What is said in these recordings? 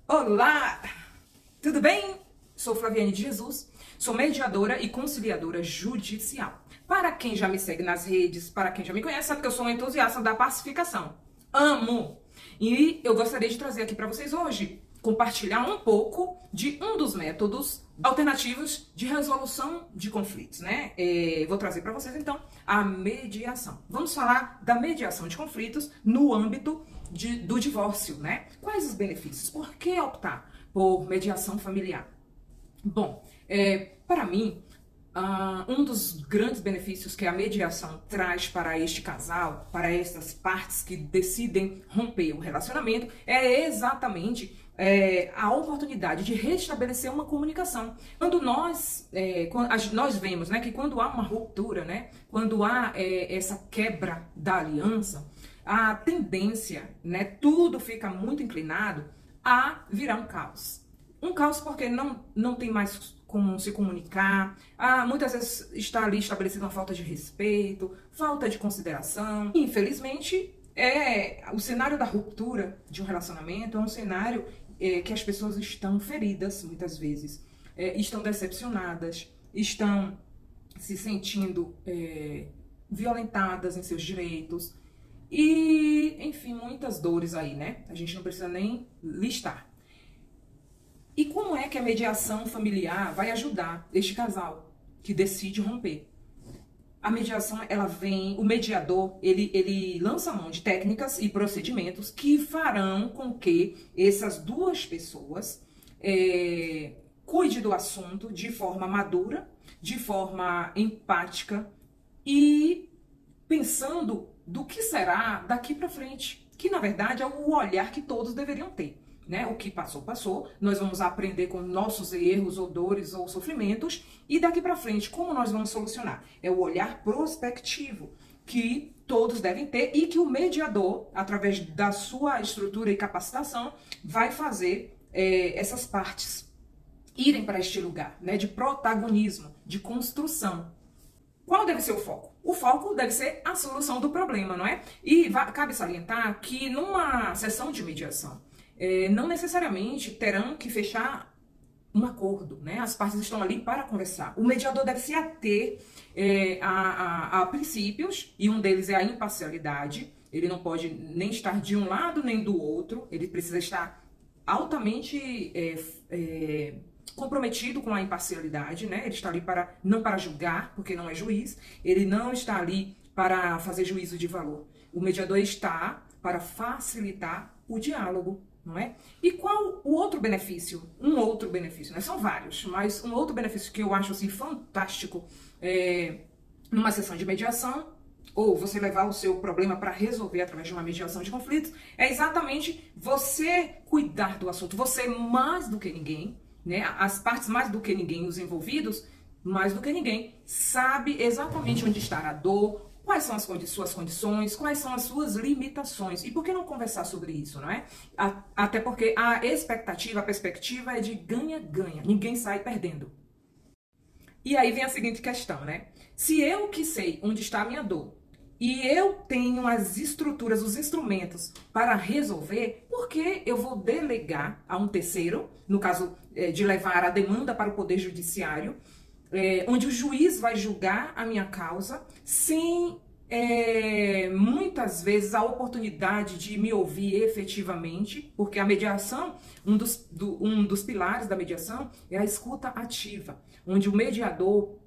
Olá, tudo bem? Sou Flaviane de Jesus, sou mediadora e conciliadora judicial. Para quem já me segue nas redes, para quem já me conhece, sabe que eu sou um entusiasta da pacificação. Amo! E eu gostaria de trazer aqui para vocês hoje, compartilhar um pouco de um dos métodos alternativos de resolução de conflitos, né? Vou trazer para vocês então a mediação. Vamos falar da mediação de conflitos no âmbito do divórcio, né? Quais os benefícios? Por que optar por mediação familiar? Bom, para mim, um dos grandes benefícios que a mediação traz para este casal, para estas partes que decidem romper o relacionamento, é exatamente a oportunidade de restabelecer uma comunicação. Quando nós vemos, né, que quando há uma ruptura, né, quando há essa quebra da aliança, a tendência, né, tudo fica muito inclinado a virar um caos. Um caos porque não tem mais como se comunicar, muitas vezes está ali estabelecida uma falta de respeito, falta de consideração. Infelizmente, o cenário da ruptura de um relacionamento é um cenário que as pessoas estão feridas, muitas vezes, estão decepcionadas, estão se sentindo violentadas em seus direitos e, enfim, muitas dores aí, né? A gente não precisa nem listar. E como é que a mediação familiar vai ajudar este casal que decide romper? A mediação, o mediador, ele lança mão de técnicas e procedimentos que farão com que essas duas pessoas cuidem do assunto de forma madura, de forma empática e pensando do que será daqui para frente, que na verdade é o olhar que todos deveriam ter. Né? O que passou, passou. Nós vamos aprender com nossos erros, ou dores, ou sofrimentos. E daqui para frente, como nós vamos solucionar? É o olhar prospectivo que todos devem ter e que o mediador, através da sua estrutura e capacitação, vai fazer essas partes irem para este lugar, né? De protagonismo, de construção. Qual deve ser o foco? O foco deve ser a solução do problema, não é? E cabe salientar que numa sessão de mediação, não necessariamente terão que fechar um acordo, né? As partes estão ali para conversar. O mediador deve se ater a princípios, e um deles é a imparcialidade. Ele não pode nem estar de um lado nem do outro, ele precisa estar altamente comprometido com a imparcialidade, né? Ele está ali não para julgar, porque não é juiz, ele não está ali para fazer juízo de valor. O mediador está para facilitar o diálogo, não é? E qual o outro benefício? Um outro benefício, né? São vários, mas um outro benefício que eu acho assim fantástico numa sessão de mediação, ou você levar o seu problema para resolver através de uma mediação de conflitos, é exatamente você cuidar do assunto. Você mais do que ninguém, né? As partes mais do que ninguém, os envolvidos, mais do que ninguém, sabe exatamente onde está a dor, quais são as suas condições, quais são as suas limitações. E por que não conversar sobre isso, não é? Até porque a expectativa, a perspectiva é de ganha-ganha. Ninguém sai perdendo. E aí vem a seguinte questão, né? Se eu que sei onde está a minha dor e eu tenho as estruturas, os instrumentos para resolver, por que eu vou delegar a um terceiro, no caso de levar a demanda para o Poder Judiciário, onde o juiz vai julgar a minha causa sem muitas vezes a oportunidade de me ouvir efetivamente, porque a mediação, um dos pilares da mediação é a escuta ativa, onde o mediador,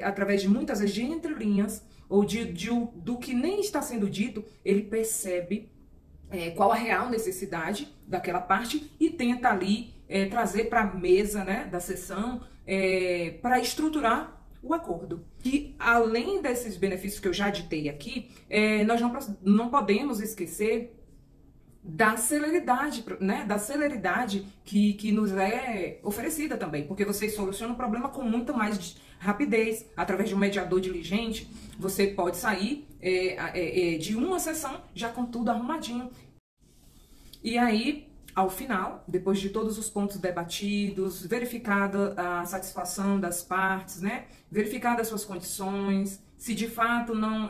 através de muitas vezes de entrelinhas, ou do que nem está sendo dito, ele percebe qual a real necessidade daquela parte e tenta ali trazer para a mesa, né, da sessão para estruturar o acordo. E além desses benefícios que eu já ditei aqui, nós não podemos esquecer da celeridade, né, da celeridade que nos é oferecida também, porque você soluciona o problema com muita mais rapidez, através de um mediador diligente, você pode sair de uma sessão já com tudo arrumadinho. E aí, ao final, depois de todos os pontos debatidos, verificada a satisfação das partes, né? Verificadas suas condições, se de fato não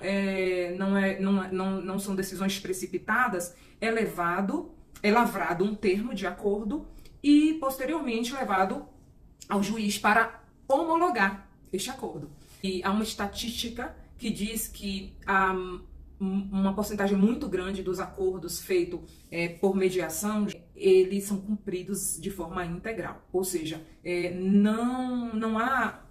são decisões precipitadas, é levado é lavrado um termo de acordo e posteriormente levado ao juiz para homologar este acordo. E há uma estatística que diz que uma porcentagem muito grande dos acordos feitos por mediação, eles são cumpridos de forma integral. Ou seja, não há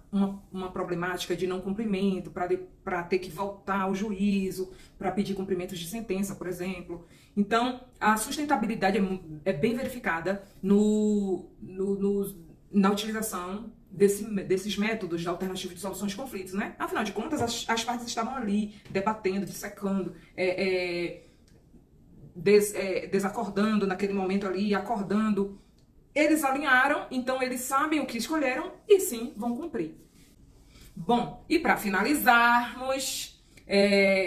uma problemática de não cumprimento para ter que voltar ao juízo, para pedir cumprimentos de sentença, por exemplo. Então, a sustentabilidade é bem verificada na utilização desses métodos de alternativa de solução de conflitos, né? Afinal de contas, as partes estavam ali debatendo, dissecando, desacordando naquele momento ali, acordando. Eles alinharam, então eles sabem o que escolheram e sim, vão cumprir. Bom, e para finalizarmos,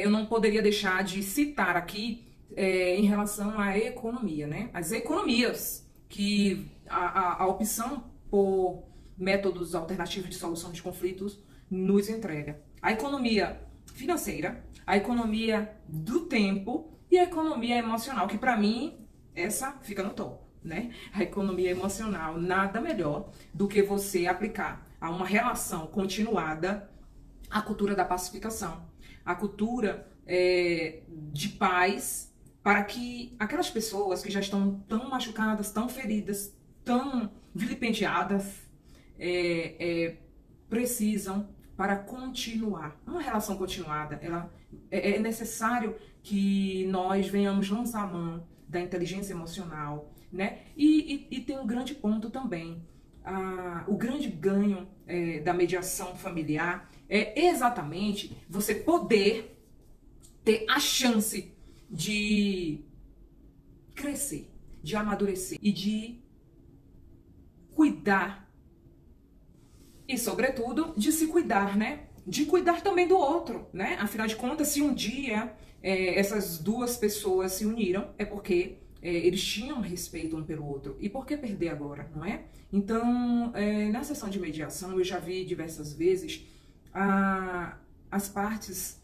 eu não poderia deixar de citar aqui em relação à economia, né? As economias que a opção por métodos alternativos de solução de conflitos nos entrega. A economia financeira, a economia do tempo e a economia emocional, que para mim essa fica no topo, né? A economia emocional, nada melhor do que você aplicar a uma relação continuada a cultura da pacificação, a cultura de paz, para que aquelas pessoas que já estão tão machucadas, tão feridas, tão vilipendiadas, precisam para continuar. Uma relação continuada, é necessário que nós venhamos lançar a mão da inteligência emocional, né? E tem um grande ponto também. O grande ganho da mediação familiar é exatamente você poder ter a chance de crescer, de amadurecer e de cuidar. E, sobretudo, de se cuidar, né? De cuidar também do outro, né? Afinal de contas, se um dia essas duas pessoas se uniram, é porque eles tinham respeito um pelo outro. E por que perder agora, não é? Então, na sessão de mediação, eu já vi diversas vezes as partes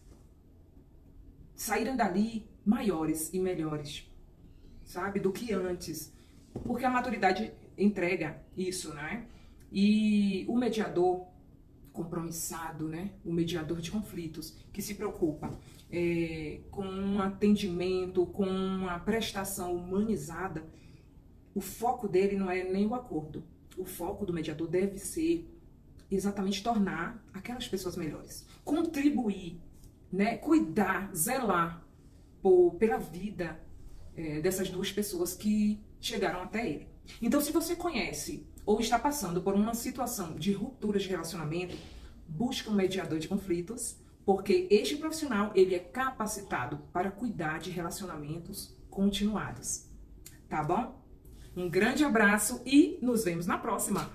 saírem dali maiores e melhores, sabe? Do que antes. Porque a maturidade entrega isso, né? E o mediador compromissado, né? O mediador de conflitos, que se preocupa com um atendimento, com uma prestação humanizada, o foco dele não é nem o acordo. O foco do mediador deve ser exatamente tornar aquelas pessoas melhores. Contribuir, né? Cuidar, zelar pela vida dessas duas pessoas que chegaram até ele. Então, se você conhece ou está passando por uma situação de ruptura de relacionamento, busque um mediador de conflitos, porque este profissional ele é capacitado para cuidar de relacionamentos continuados. Tá bom? Um grande abraço e nos vemos na próxima!